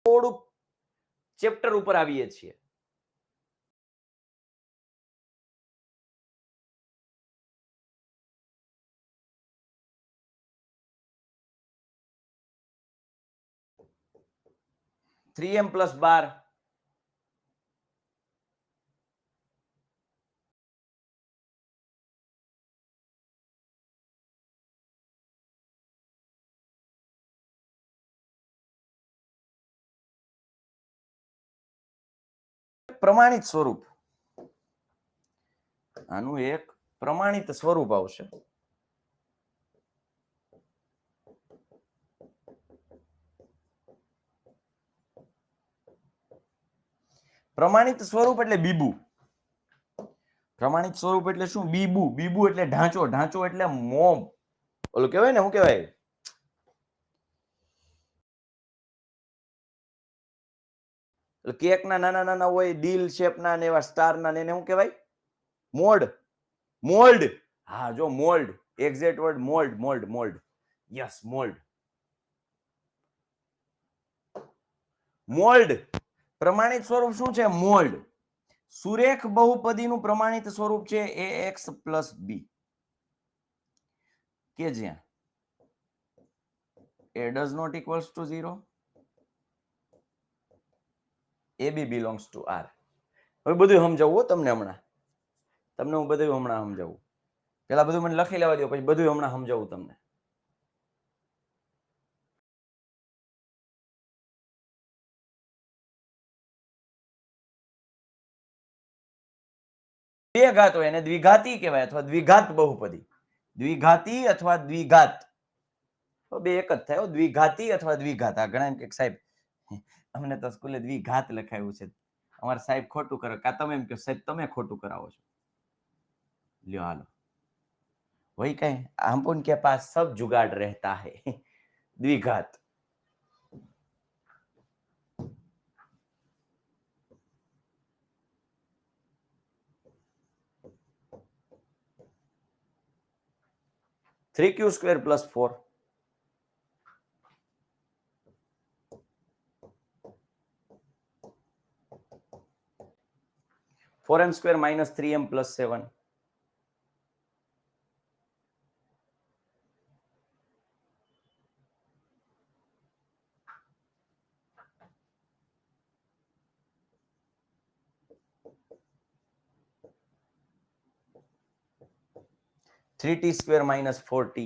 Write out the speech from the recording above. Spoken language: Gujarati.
થોડુંક ચેપ્ટર ઉપર આવીએ છીએ. થ્રી એમ પ્લસ 12 પ્રમાણિત સ્વરૂપ, આનું એક પ્રમાણિત સ્વરૂપ આવશે. પ્રમાણિત સ્વરૂપ એટલે બીબુ. પ્રમાણિત સ્વરૂપ એટલે શું? બીબુ. બીબુ એટલે ઢાંચો. ઢાંચો એટલે મોબ. ઓલું કહેવાય ને, શું કહેવાય? કેકના નાના નાના હોય દિલ શેપના ને એવા સ્ટારના ને એને શું કહેવાય? મોલ્ડ. મોલ્ડ. હા, જો mould. Exact word mould. Mould. Mould. Yes, mould. Mould. પ્રમાણિત સ્વરૂપ શું છે? મોલ્ડ. સુરેખ બહુપદીનું પ્રમાણિત સ્વરૂપ છે ax + b, કે જ્યાં a does not equals to 0, ab belongs to r. હવે બધું સમજાવું તમને હમણાં. તમને હું બધું હમણાં સમજાવું. પેલા બધું મને લખી લેવા દો, પછી બધું હમણાં સમજાવું તમને. બે ઘાત હોય એને દ્વિઘાતી કહેવાય અથવા દ્વિઘાત બહુપદી. દ્વિઘાતી અથવા દ્વિઘાત બે એક જ થાય. દ્વિઘાતી અથવા દ્વિઘાત. આ ઘણા કે સાહેબ અમને તો સ્કૂલે દ્વિઘાત લખાયું છે. અમારા સાહેબ ખોટું કરે, કા તમે એમ કહો સાહેબ તમે ખોટું કરાવો છો. લ્યો હાલો, वही कहें हम उनके पास सब जुगाड़ रहता है. द्विघात. Three Q square plus 4, 4m square minus 3m plus 7, 3t square minus 4t,